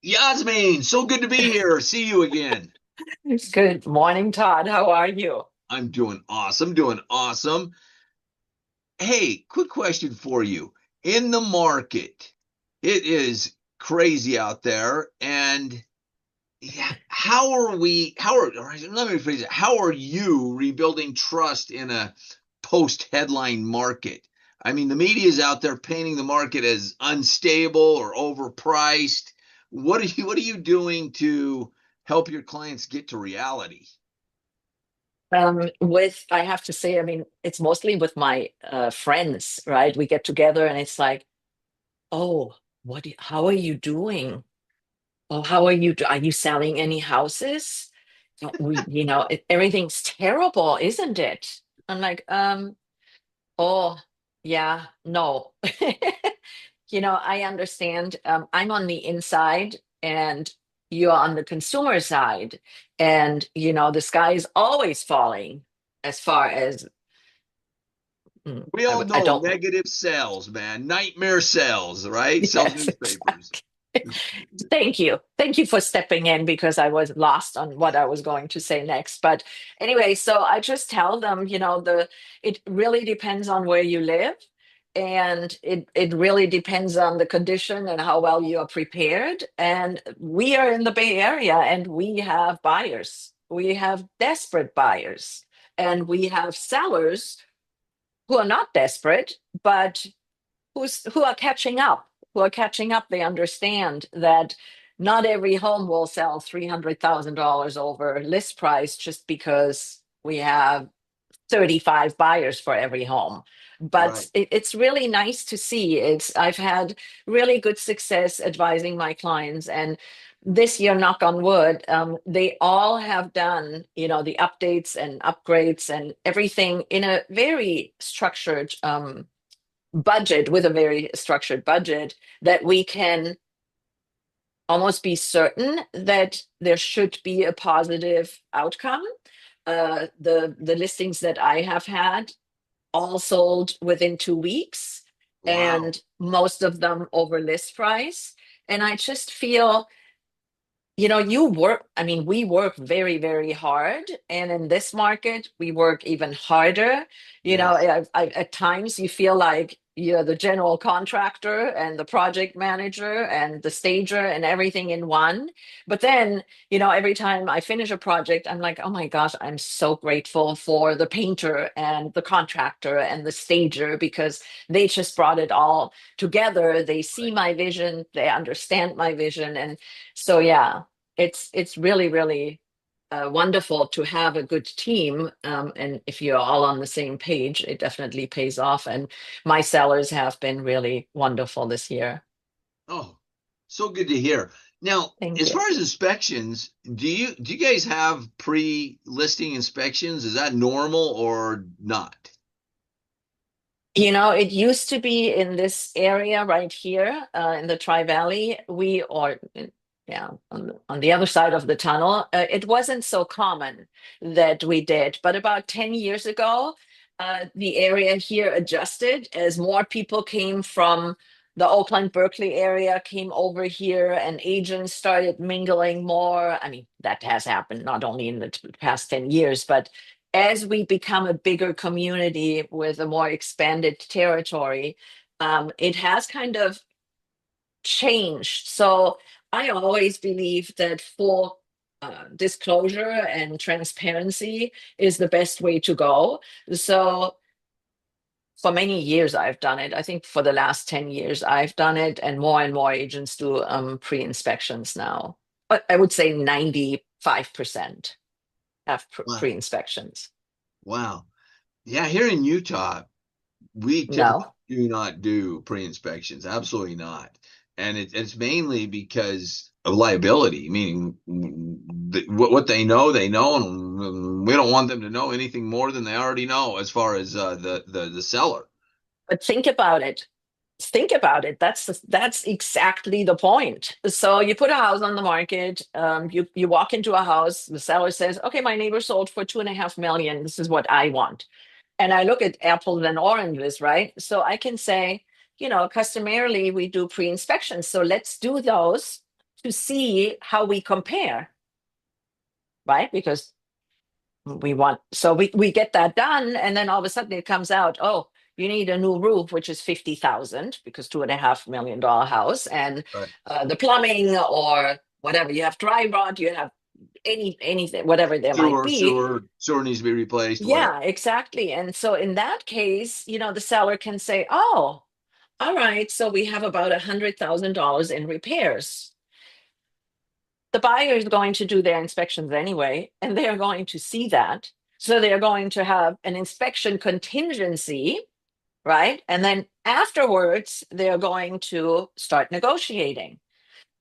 Yasmine, so good to be here. See you again. Good morning, Todd. How are you? I'm doing awesome, doing awesome. Hey, quick question for you. In the market, it is crazy out there. And yeah, let me rephrase it. How are you rebuilding trust in a post-headline market? I mean, the media is out there painting the market as unstable or overpriced. What are you doing to help your clients get to reality? I have to say, I mean, it's mostly with my friends, right? We get together and it's like, oh, how are you doing? Oh, how are you? Are you selling any houses? Everything's terrible, isn't it? I'm like, oh, yeah, no. I understand. I'm on the inside and you're on the consumer side. And, the sky is always falling as far as We all I know don't. negative sales, man. Nightmare sales, right? Sells Yes, newspapers. exactly. Thank you. Thank you for stepping in because I was lost on what I was going to say next. But anyway, so I just tell them, it really depends on where you live, and it really depends on the condition and how well you are prepared. And we are in the Bay Area and we have buyers. We have desperate buyers and we have sellers who are not desperate, but who are catching up, they understand that not every home will sell $300,000 over list price just because we have 35 buyers for every home. But Right. it's really nice to see. I've had really good success advising my clients, and this year, knock on wood, they all have done, the updates and upgrades and everything in a very structured budget, with a very structured budget, that we can almost be certain that there should be a positive outcome. The listings that I have had all sold within 2 weeks, Wow. and most of them over list price. And I just feel, I mean, we work very, very hard. And in this market, we work even harder. Yes. At times you feel like you're the general contractor and the project manager and the stager and everything in one. But then, every time I finish a project, I'm like, oh my gosh, I'm so grateful for the painter and the contractor and the stager because they just brought it all together. They see Right. my vision, they understand my vision. And so, yeah, it's really, really wonderful to have a good team. And if you're all on the same page, it definitely pays off. And my sellers have been really wonderful this year. Oh, so good to hear. Now, Thank as you. far as inspections, do you guys have pre-listing inspections? Is that normal or not? It used to be in this area right here in the Tri Valley. Yeah, on the other side of the tunnel. It wasn't so common that we did, but about 10 years ago, the area here adjusted as more people came from the Oakland, Berkeley area, came over here, and agents started mingling more. I mean, that has happened not only in the past 10 years, but as we become a bigger community with a more expanded territory, it has kind of changed. So I always believe that full disclosure and transparency is the best way to go. So for many years, I've done it. I think for the last 10 years, I've done it, and more agents do pre-inspections now. But I would say 95% have Wow. pre-inspections. Wow. Yeah, here in Utah, we typically No. do not do pre-inspections. Absolutely not. And it's mainly because of liability, meaning what they know, and we don't want them to know anything more than they already know as far as the seller. But think about it. Think about it. That's exactly the point. So you put a house on the market. You walk into a house. The seller says, "Okay, my neighbor sold for 2.5 million. This is what I want." And I look at apples and oranges, right? So I can say, customarily we do pre-inspections. So let's do those to see how we compare, right? Because we get that done, and then all of a sudden it comes out, oh, you need a new roof, which is 50,000 because $2.5 million house, and Right. the plumbing or whatever, you have dry rot, you have anything, whatever there might be. Sewer needs to be replaced, whatever. Yeah, exactly. And so in that case, the seller can say, oh, all right, so we have about $100,000 in repairs. The buyer is going to do their inspections anyway, and they are going to see that. So they are going to have an inspection contingency, right? And then afterwards, they are going to start negotiating.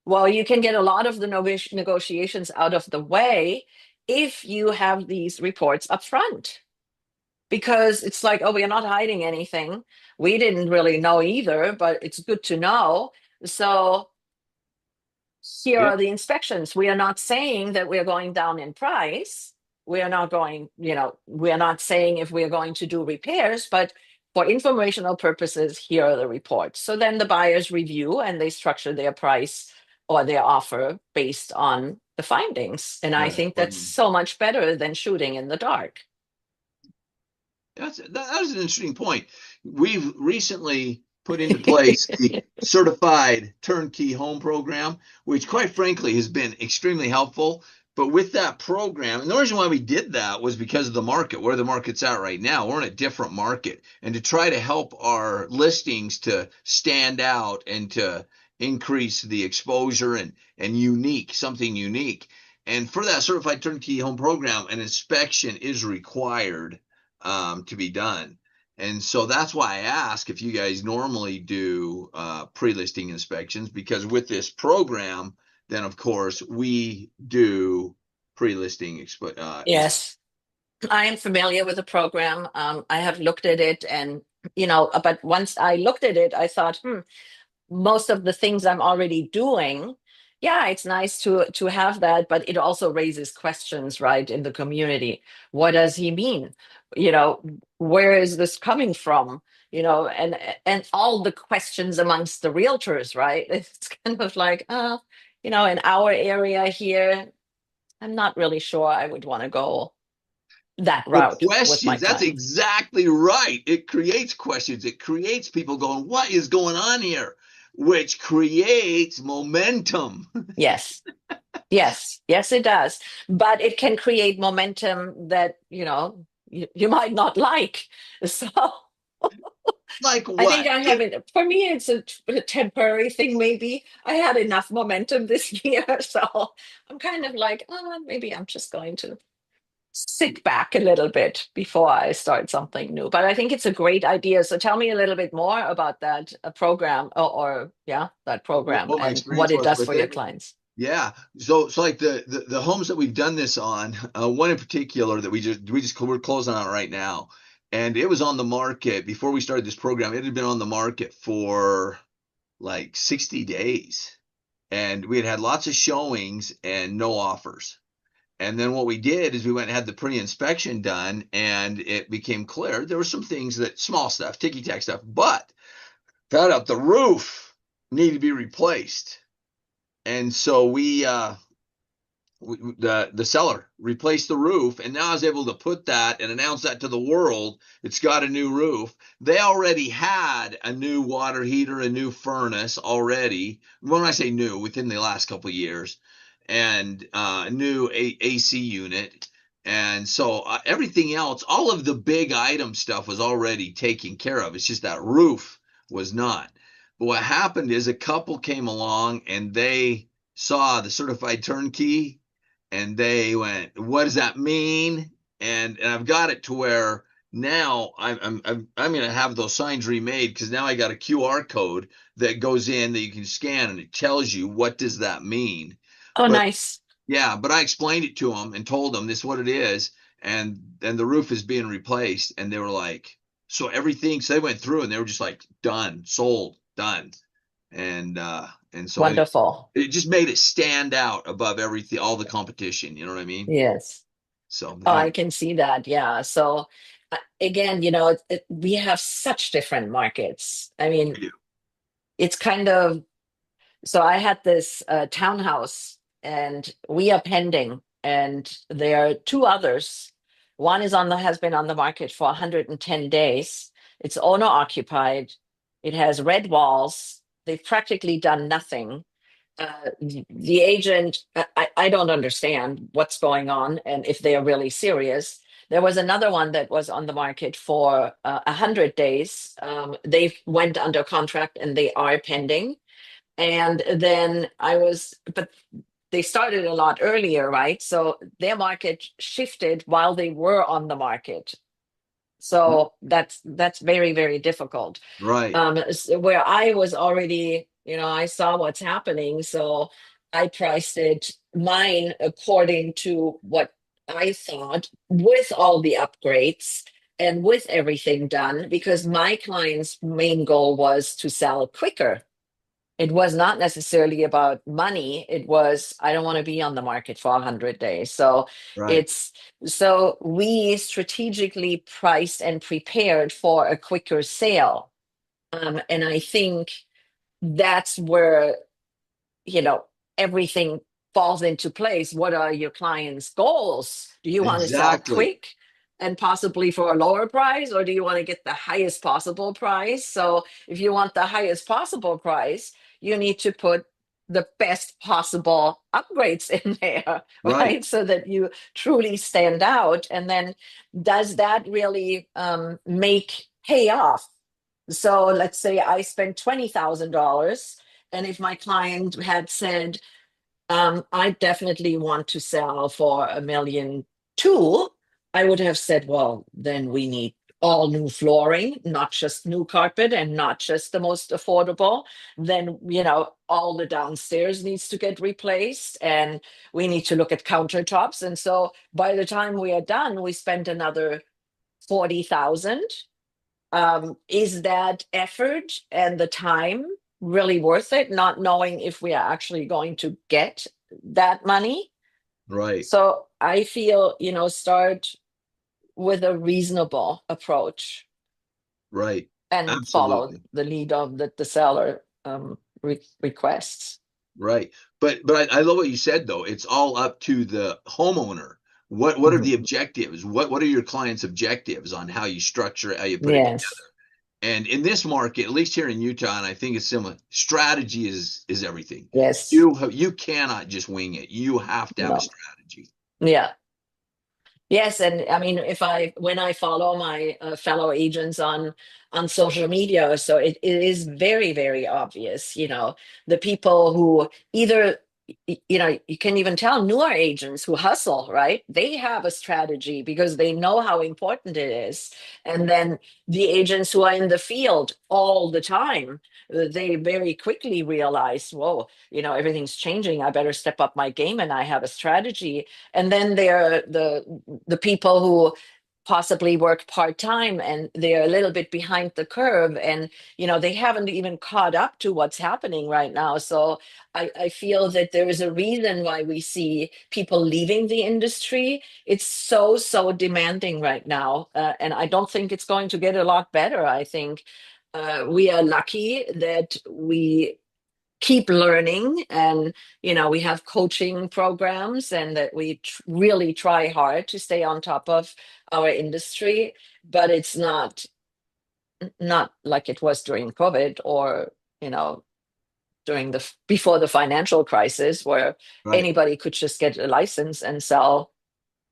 Well, you can get a lot of the negotiations out of the way if you have these reports up front, because it's like, oh, we are not hiding anything. We didn't really know either, but it's good to know. So here Yeah. are the inspections. We are not saying that we are going down in price. We are not going, we are not saying if we are going to do repairs, but for informational purposes, here are the reports. So then the buyers review and they structure their price or their offer based on the findings. And I Right. think that's so much better than shooting in the dark. That is an interesting point. We've recently put into place the certified turnkey home program, which quite frankly has been extremely helpful. But with that program, and the reason why we did that was because of the market, where the market's at right now. We're in a different market. And to try to help our listings to stand out and to increase the exposure and something unique. And for that certified turnkey home program, an inspection is required to be done. And so that's why I ask if you guys normally do pre-listing inspections, because with this program, then of course we do pre-listing Yes, I am familiar with the program. I have looked at it, and but once I looked at it, I thought, most of the things I'm already doing, yeah, it's nice to have that, but it also raises questions, right, in the community. What does he mean? You know, where is this coming from? And all the questions amongst the realtors, right? It's kind of like, in our area here, I'm not really sure I would want to go that the route with my questions. That's clients. exactly right. It creates questions. It creates people going, what is going on here? Which creates momentum. Yes. Yes, yes, it does. But it can create momentum that, you might not like. So Like I think what? I haven't, for me, it's a temporary thing, maybe. I had enough momentum this year. So I'm kind of like, oh, maybe I'm just going to sit back a little bit before I start something new. But I think it's a great idea. So tell me a little bit more about that program, or yeah, that program What my and what experience it was does with for your it. clients. Yeah. So like the homes that we've done this on, one in particular that we're closing on right now, and it was on the market before we started this program. It had been on the market for like 60 days, and we had had lots of showings and no offers. And then what we did is we went and had the pre-inspection done, and it became clear there were some things that small stuff, ticky-tack stuff, but found out the roof needed to be replaced. And so the seller replaced the roof, and now I was able to put that and announce that to the world. It's got a new roof. They already had a new water heater, a new furnace already. When I say new, within the last couple of years, and a new AC unit. And so everything else, all of the big item stuff was already taken care of. It's just that roof was not. But what happened is a couple came along and they saw the certified turnkey, and they went, "What does that mean?" And I've got it to where now I'm going to have those signs remade, because now I got a QR code that goes in that you can scan, and it tells you what does that mean. Oh, But nice. yeah, but I explained it to them and told them this is what it is, and the roof is being replaced, and they were like, so everything. So they went through and they were just like, done, sold, done, and so Wonderful. it just made it stand out above everything, all the competition. You know what I mean? Yes. So Oh, anyway, I can see that. Yeah. So again, we have such different markets. I mean, we do. it's kind of So I had this townhouse, and we are pending, and there are two others. One is on the has been on the market for 110 days. It's owner occupied. It has red walls. They've practically done nothing. The agent, I don't understand what's going on and if they are really serious. There was another one that was on the market for 100 days. They went under contract and they are pending. And then but they started a lot earlier, right? So their market shifted while they were on the market. So that's very, very difficult. Right. Where I was already, I saw what's happening, so I priced it mine according to what I thought with all the upgrades and with everything done, because my client's main goal was to sell quicker. It was not necessarily about money. It was, I don't want to be on the market for 100 days. So Right. it's, so we strategically priced and prepared for a quicker sale. And I think that's where, you know, everything falls into place. What are your clients' goals? Do you want to sell Exactly. quick and possibly for a lower price, or do you want to get the highest possible price? So if you want the highest possible price, you need to put the best possible upgrades in there, Right. right? So that you truly stand out. And then does that really make pay off? So let's say I spent $20,000, and if my client had said, I definitely want to sell for 1,200,000, I would have said, well, then we need all new flooring, not just new carpet and not just the most affordable. Then, all the downstairs needs to get replaced, and we need to look at countertops. And so by the time we are done, we spent another 40,000. Is that effort and the time really worth it, not knowing if we are actually going to get that money? Right. So I feel, start with a reasonable approach Right. and follow Absolutely. the lead of the seller requests. Right. But I love what you said though. It's all up to the homeowner. What are Mhm. the objectives? What are your clients' objectives on how you structure it, how you put it together? Yes, And in this market, at least here in Utah, and I think it's similar, strategy is everything. yes, You cannot just wing it. You have to have a no, strategy. yeah. Yes, and I mean, if I when I follow my fellow agents on social media, so it is very, very obvious. The people who either you can even tell newer agents who hustle, right? They have a strategy because they know how important it is, and then the agents who are in the field all the time, they very quickly realize, whoa, everything's changing. I better step up my game, and I have a strategy. And then there are the people who possibly work part-time, and they're a little bit behind the curve, and they haven't even caught up to what's happening right now. So I feel that there is a reason why we see people leaving the industry. It's so demanding right now, and I don't think it's going to get a lot better. I think we are lucky that we keep learning, and we have coaching programs, and that we really try hard to stay on top of our industry. But it's not like it was during COVID, or you know during the before the financial crisis, where Right. anybody could just get a license and sell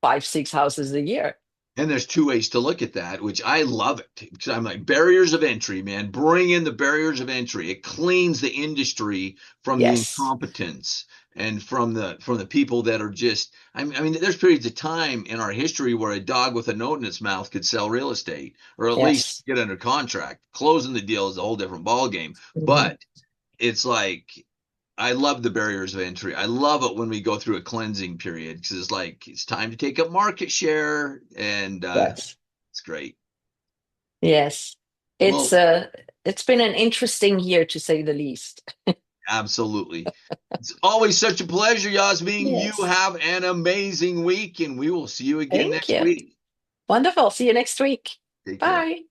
5 6 houses a year. And there's two ways to look at that, which I love it because I'm like barriers of entry, man. Bring in the barriers of entry. It cleans the industry from the Yes, incompetence and from the people that are just. I mean, there's periods of time in our history where a dog with a note in its mouth could sell real estate or at least yes. get under contract. Closing the deal is a whole different ball game. Mhm. But it's like I love the barriers of entry. I love it when we go through a cleansing period because it's like it's time to take up market share, and Yes, it's great. yes. it's Well, uh it's been an interesting year, to say the least. absolutely. It's always such a pleasure, Yasmin. You Yes. have an amazing week, and we will see you again Thank next you. week. Wonderful. See you next week. Take care. Bye.